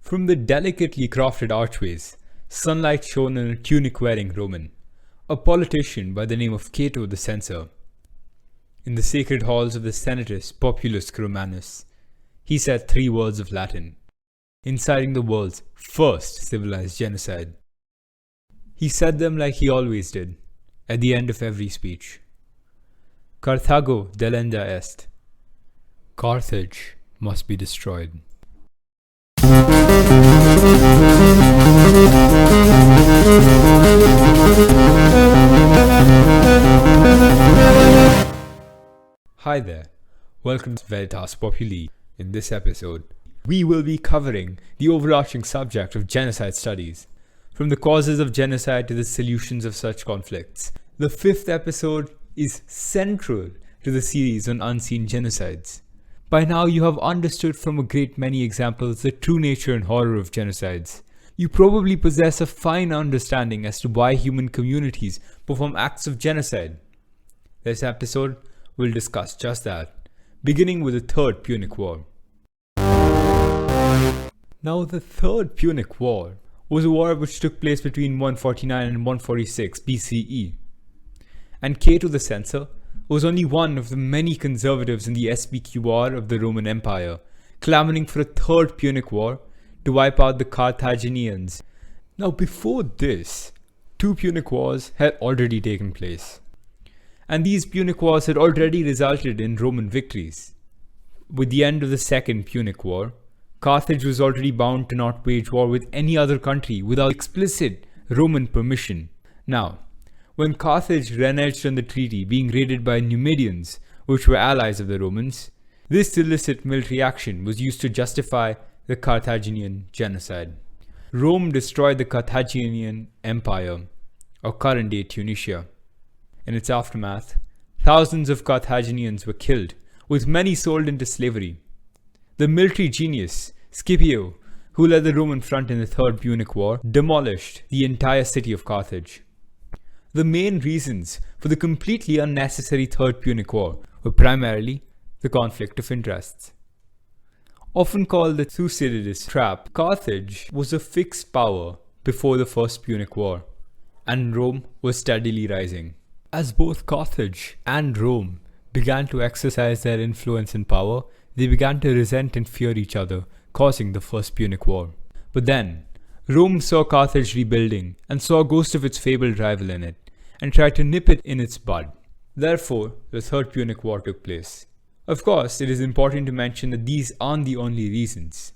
From the delicately crafted archways, sunlight shone on a tunic-wearing Roman, a politician by the name of Cato the Censor. In the sacred halls of the Senatus Populus Romanus, he said 3 words of Latin, inciting the world's first civilized genocide. He said them like he always did, at the end of every speech. Carthago delenda est. Carthage must be destroyed. Hi there, welcome to Veritas Populi. In this episode, we will be covering the overarching subject of genocide studies, from the causes of genocide to the solutions of such conflicts. The 5th episode is central to the series on Unseen Genocides. By now you have understood from a great many examples the true nature and horror of genocides. You probably possess a fine understanding as to why human communities perform acts of genocide. This episode will discuss just that, beginning with the Third Punic War. Now, the Third Punic War was a war which took place between 149 and 146 BCE. And Cato the Censor was only one of the many conservatives in the SPQR of the Roman Empire, clamoring for a Third Punic War to wipe out the Carthaginians. Now, before this, 2 Punic Wars had already taken place. And these Punic Wars had already resulted in Roman victories. With the end of the Second Punic War, Carthage was already bound to not wage war with any other country without explicit Roman permission. Now, when Carthage reneged on the treaty, being raided by Numidians, which were allies of the Romans, this illicit military action was used to justify the Carthaginian genocide. Rome destroyed the Carthaginian Empire, or current-day Tunisia. In its aftermath, thousands of Carthaginians were killed, with many sold into slavery. The military genius, Scipio, who led the Roman front in the Third Punic War, demolished the entire city of Carthage. The main reasons for the completely unnecessary Third Punic War were primarily the conflict of interests. Often called the Thucydides trap, Carthage was a fixed power before the First Punic War, and Rome was steadily rising. As both Carthage and Rome began to exercise their influence and power, they began to resent and fear each other, causing the First Punic War. But then, Rome saw Carthage rebuilding and saw a ghost of its fabled rival in it, and tried to nip it in its bud. Therefore, the Third Punic War took place. Of course, it is important to mention that these aren't the only reasons.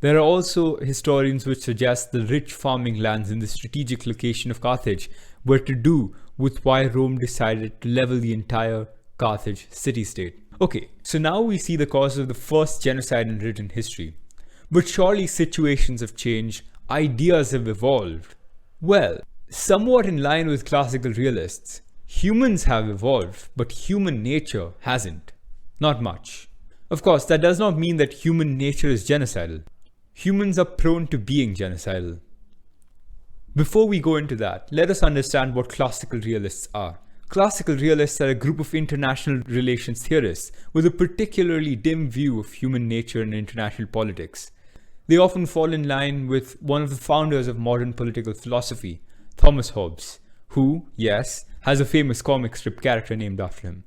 There are also historians which suggest the rich farming lands in the strategic location of Carthage were to do with why Rome decided to level the entire Carthage city-state. Okay, so now we see the cause of the first genocide in written history. But surely situations have changed, ideas have evolved. Well, somewhat in line with classical realists, humans have evolved, but human nature hasn't. Not much. Of course, that does not mean that human nature is genocidal. Humans are prone to being genocidal. Before we go into that, let us understand what classical realists are. Classical realists are a group of international relations theorists with a particularly dim view of human nature and international politics. They often fall in line with one of the founders of modern political philosophy, Thomas Hobbes, who, yes, has a famous comic strip character named after him.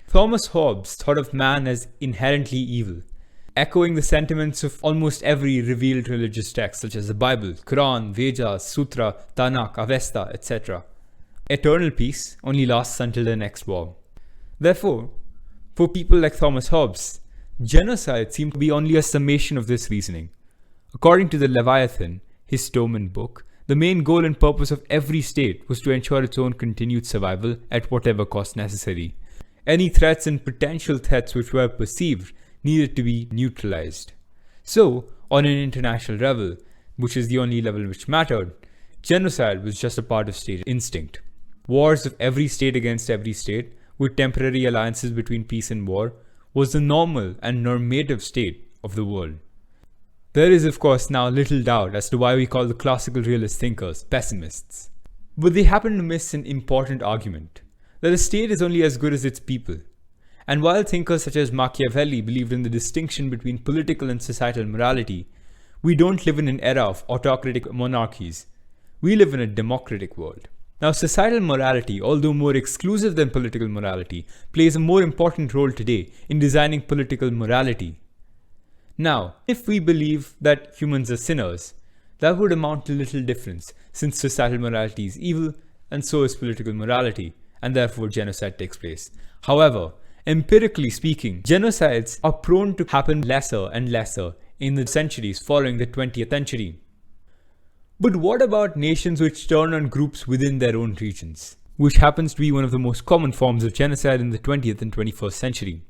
Thomas Hobbes thought of man as inherently evil, echoing the sentiments of almost every revealed religious text such as the Bible, Quran, Vedas, Sutra, Tanakh, Avesta, etc. Eternal peace only lasts until the next war. Therefore, for people like Thomas Hobbes, genocide seemed to be only a summation of this reasoning. According to the Leviathan, his tome and book, the main goal and purpose of every state was to ensure its own continued survival at whatever cost necessary. Any threats and potential threats which were perceived needed to be neutralized. So, on an international level, which is the only level which mattered, genocide was just a part of state instinct. Wars of every state against every state, with temporary alliances between peace and war, was the normal and normative state of the world. There is, of course, now little doubt as to why we call the classical realist thinkers pessimists. But they happen to miss an important argument, that a state is only as good as its people. And while thinkers such as Machiavelli believed in the distinction between political and societal morality, We don't live in an era of autocratic monarchies. We live in a democratic world. Now, societal morality, although more exclusive than political morality, plays a more important role today in designing political morality. Now, if we believe that humans are sinners, that would amount to little difference, since societal morality is evil and so is political morality, and therefore genocide takes place. However, empirically speaking, genocides are prone to happen lesser and lesser in the centuries following the 20th century. But what about nations which turn on groups within their own regions, which happens to be one of the most common forms of genocide in the 20th and 21st century?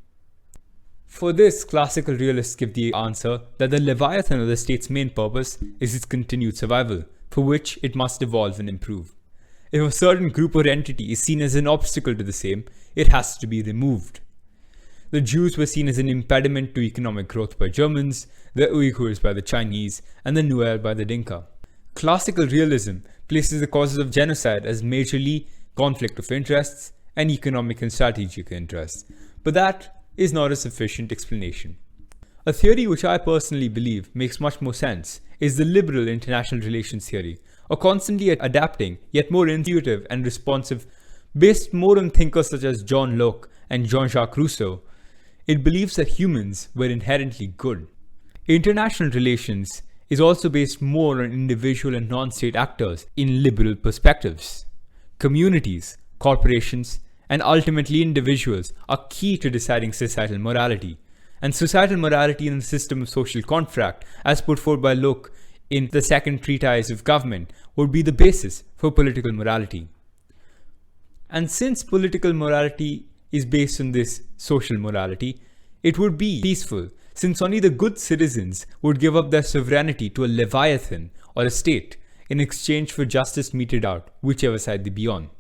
For this, classical realists give the answer that the Leviathan of the state's main purpose is its continued survival, for which it must evolve and improve. If a certain group or entity is seen as an obstacle to the same, it has to be removed. The Jews were seen as an impediment to economic growth by Germans, the Uyghurs by the Chinese, and the Nuer by the Dinka. Classical realism places the causes of genocide as majorly conflict of interests and economic and strategic interests, but that is not a sufficient explanation. A theory which I personally believe makes much more sense is the liberal international relations theory, a constantly adapting yet more intuitive and responsive, based more on thinkers such as John Locke and Jean-Jacques Rousseau. It believes that humans were inherently good. International relations is also based more on individual and non-state actors in liberal perspectives. Communities, corporations, and ultimately individuals are key to deciding societal morality. And societal morality in the system of social contract, as put forth by Locke in the second treatise of government, would be the basis for political morality. And since political morality is based on this social morality, it would be peaceful, since only the good citizens would give up their sovereignty to a leviathan or a state in exchange for justice meted out, whichever side they be on.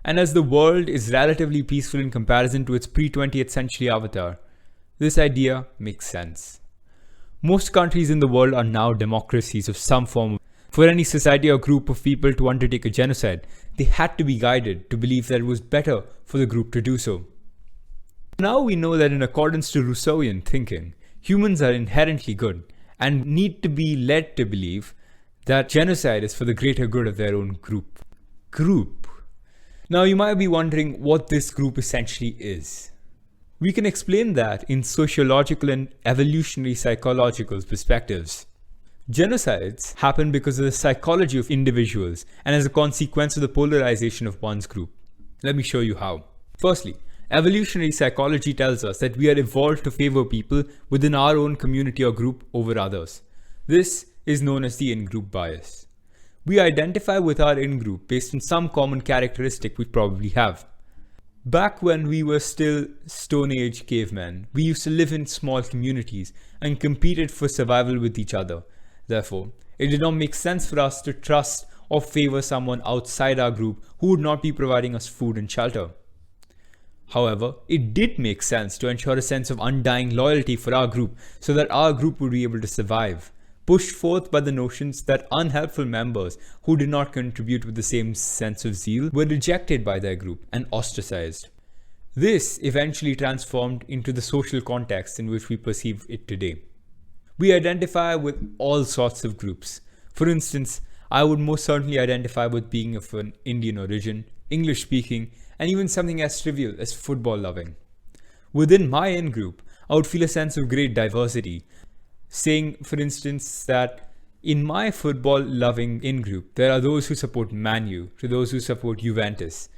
And as the world is relatively peaceful in comparison to its pre-20th century avatar, this idea makes sense. Most countries in the world are now democracies of some form. For any society or group of people to undertake a genocide, they had to be guided to believe that it was better for the group to do so. Now we know that in accordance to Rousseauian thinking, humans are inherently good and need to be led to believe that genocide is for the greater good of their own group. Now you might be wondering what this group essentially is. We can explain that in sociological and evolutionary psychological perspectives. Genocides happen because of the psychology of individuals and as a consequence of the polarization of one's group. Let me show you how. Firstly, evolutionary psychology tells us that we are evolved to favor people within our own community or group over others. This is known as the in-group bias. We identify with our in-group based on some common characteristic we probably have. Back when we were still Stone Age cavemen, we used to live in small communities and competed for survival with each other. Therefore, it did not make sense for us to trust or favor someone outside our group who would not be providing us food and shelter. However, it did make sense to ensure a sense of undying loyalty for our group so that our group would be able to survive, pushed forth by the notions that unhelpful members who did not contribute with the same sense of zeal were rejected by their group and ostracized. This eventually transformed into the social context in which we perceive it today. We identify with all sorts of groups. For instance, I would most certainly identify with being of an Indian origin, English speaking, and even something as trivial as football loving. Within my in-group, I would feel a sense of great diversity, saying, for instance, that in my football-loving in-group, there are those who support Man U to those who support Juventus,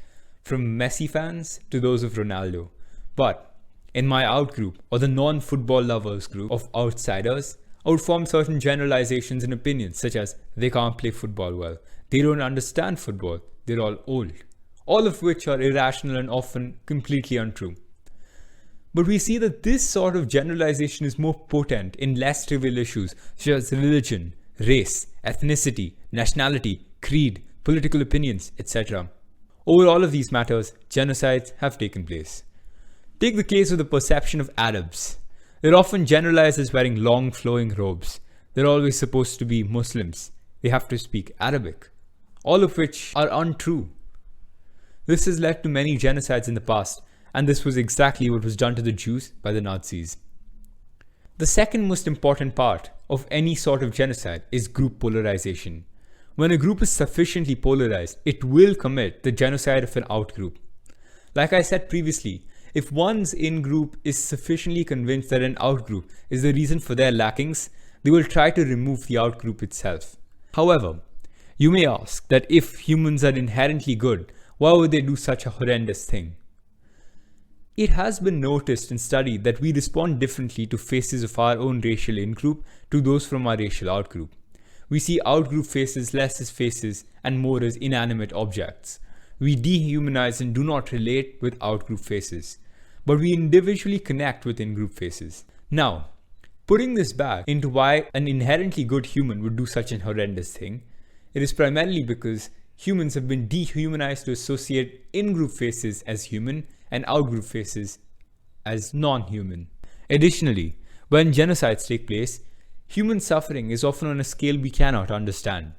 from Messi fans to those of Ronaldo. But in my out-group, or the non-football lovers group of outsiders, I would form certain generalizations and opinions, such as, they can't play football well, they don't understand football, they're all old, all of which are irrational and often completely untrue. But we see that this sort of generalization is more potent in less trivial issues such as religion, race, ethnicity, nationality, creed, political opinions, etc. Over all of these matters, genocides have taken place. Take the case of the perception of Arabs. They're often generalized as wearing long flowing robes. They're always supposed to be Muslims. They have to speak Arabic. All of which are untrue. This has led to many genocides in the past, and this was exactly what was done to the Jews by the Nazis. The second most important part of any sort of genocide is group polarization. When a group is sufficiently polarized, it will commit the genocide of an outgroup. Like I said previously, if one's in-group is sufficiently convinced that an outgroup is the reason for their lackings, they will try to remove the outgroup itself. However, you may ask that if humans are inherently good, why would they do such a horrendous thing? It has been noticed and studied that we respond differently to faces of our own racial in-group to those from our racial out-group. We see out-group faces less as faces and more as inanimate objects. We dehumanize and do not relate with out-group faces, but we individually connect with in-group faces. Now, putting this back into why an inherently good human would do such an horrendous thing, it is primarily because humans have been dehumanized to associate in-group faces as human and out-group faces as non-human. Additionally, when genocides take place, human suffering is often on a scale we cannot understand.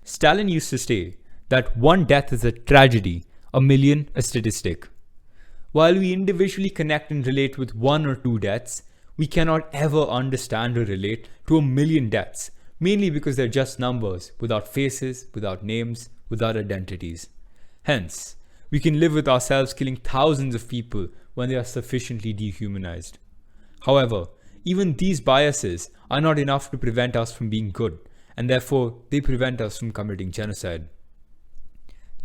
Stalin used to say that one death is a tragedy, a million a statistic. While we individually connect and relate with 1 or 2 deaths, we cannot ever understand or relate to a million deaths, mainly because they're just numbers, without faces, without names, without identities. Hence, we can live with ourselves killing thousands of people when they are sufficiently dehumanized. However, even these biases are not enough to prevent us from being good, and therefore they prevent us from committing genocide.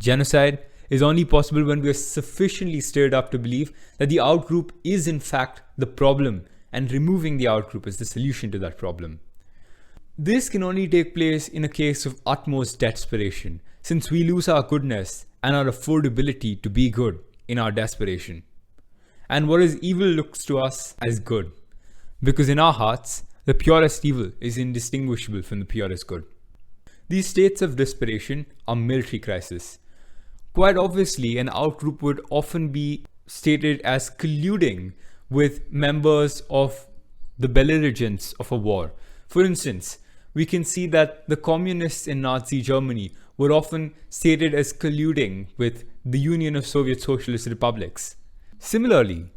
Genocide is only possible when we are sufficiently stirred up to believe that the outgroup is in fact the problem, and removing the outgroup is the solution to that problem. This can only take place in a case of utmost desperation, since we lose our goodness and our affordability to be good in our desperation. And what is evil looks to us as good, because in our hearts, the purest evil is indistinguishable from the purest good. These states of desperation are military crises. Quite obviously, an outgroup would often be stated as colluding with members of the belligerents of a war. For instance, we can see that the communists in Nazi Germany were often stated as colluding with the Union of Soviet Socialist Republics. Similarly,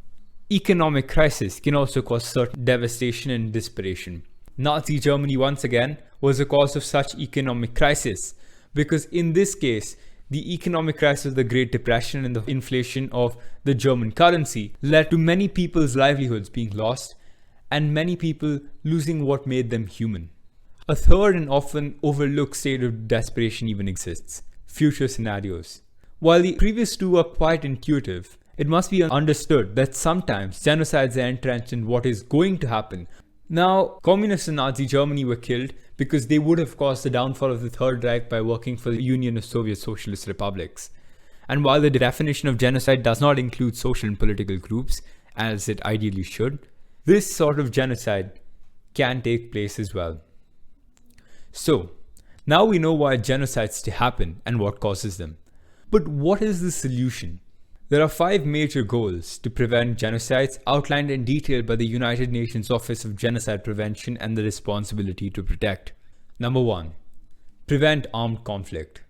economic crisis can also cause certain devastation and desperation. Nazi Germany once again was a cause of such economic crisis, because in this case, the economic crisis of the Great Depression and the inflation of the German currency led to many people's livelihoods being lost and many people losing what made them human. A third and often overlooked state of desperation even exists: future scenarios. While the previous two are quite intuitive, it must be understood that sometimes genocides are entrenched in what is going to happen. Now, communists in Nazi Germany were killed because they would have caused the downfall of the Third Reich by working for the Union of Soviet Socialist Republics. And while the definition of genocide does not include social and political groups, as it ideally should, this sort of genocide can take place as well. So, now we know why genocides happen and what causes them. But what is the solution? There are 5 major goals to prevent genocides outlined and detailed by the United Nations Office of Genocide Prevention and the Responsibility to Protect. Number 1. Prevent armed conflict.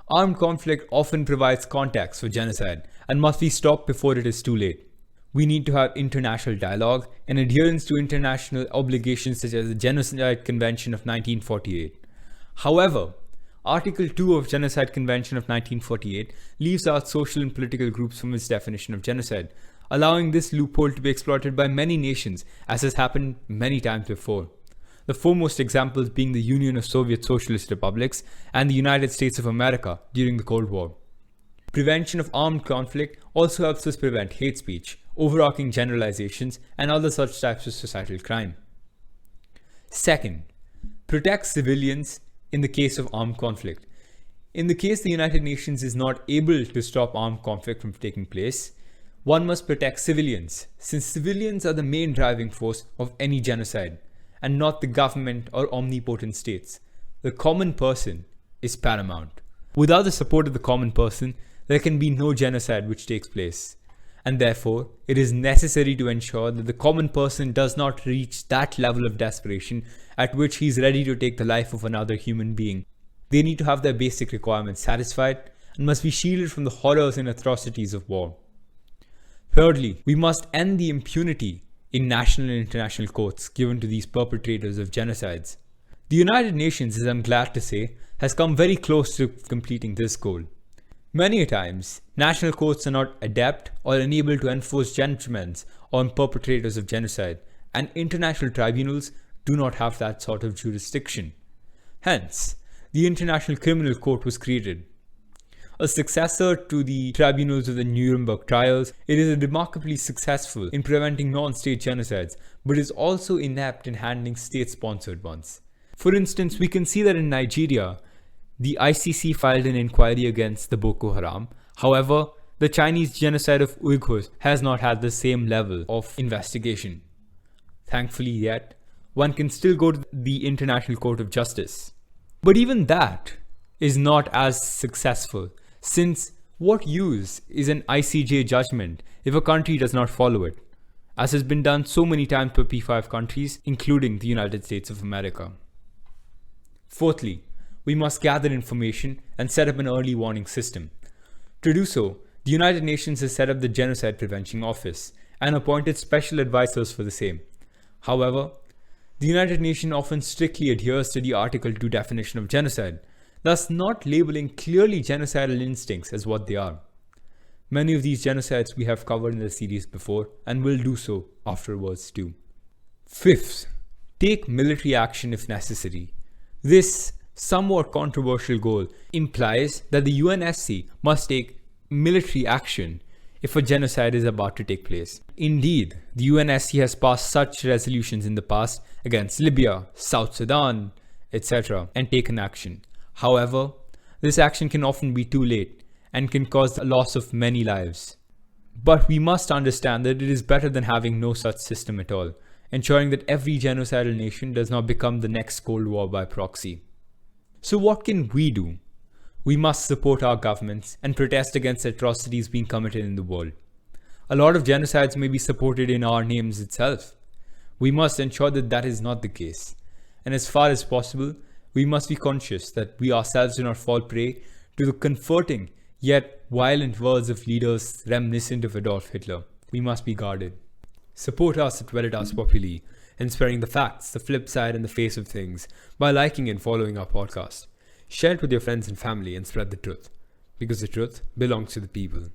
Armed conflict often provides context for genocide and must be stopped before it is too late. We need to have international dialogue and adherence to international obligations such as the Genocide Convention of 1948. However, Article 2 of Genocide Convention of 1948 leaves out social and political groups from its definition of genocide, allowing this loophole to be exploited by many nations, as has happened many times before. The foremost examples being the Union of Soviet Socialist Republics and the United States of America during the Cold War. Prevention of armed conflict also helps us prevent hate speech, overarching generalizations, and other such types of societal crime. Second, protect civilians in the case of armed conflict. In the case the United Nations is not able to stop armed conflict from taking place, one must protect civilians, since civilians are the main driving force of any genocide, and not the government or omnipotent states. The common person is paramount. Without the support of the common person, there can be no genocide which takes place. And therefore, it is necessary to ensure that the common person does not reach that level of desperation at which he is ready to take the life of another human being. They need to have their basic requirements satisfied and must be shielded from the horrors and atrocities of war. Thirdly, we must end the impunity in national and international courts given to these perpetrators of genocides. The United Nations, as I'm glad to say, has come very close to completing this goal. Many a times, national courts are not adept or unable to enforce judgments on perpetrators of genocide, and international tribunals do not have that sort of jurisdiction. Hence, the International Criminal Court was created. A successor to the tribunals of the Nuremberg trials, it is remarkably successful in preventing non-state genocides, but is also inept in handling state-sponsored ones. For instance, we can see that in Nigeria, the ICC filed an inquiry against the Boko Haram. However, the Chinese genocide of Uyghurs has not had the same level of investigation. Thankfully yet, one can still go to the International Court of Justice. But even that is not as successful, since what use is an ICJ judgment if a country does not follow it, as has been done so many times by P5 countries, including the United States of America. Fourthly, we must gather information and set up an early warning system. To do so, the United Nations has set up the Genocide Prevention Office and appointed special advisors for the same. However, the United Nations often strictly adheres to the Article 2 definition of genocide, thus not labeling clearly genocidal instincts as what they are. Many of these genocides we have covered in the series before and will do so afterwards too. Fifth, take military action if necessary. This somewhat controversial goal implies that the UNSC must take military action if a genocide is about to take place. Indeed, the UNSC has passed such resolutions in the past against Libya, South Sudan, etc. and taken action. However, this action can often be too late and can cause the loss of many lives. But we must understand that it is better than having no such system at all, ensuring that every genocidal nation does not become the next Cold War by proxy. So what can we do? We must support our governments and protest against atrocities being committed in the world. A lot of genocides may be supported in our names itself. We must ensure that that is not the case. And as far as possible, we must be conscious that we ourselves do not fall prey to the comforting yet violent words of leaders reminiscent of Adolf Hitler. We must be guarded. Support us at Veritas Populi in spreading the facts, the flip side and the face of things by liking and following our podcast. Share it with your friends and family and spread the truth, because the truth belongs to the people.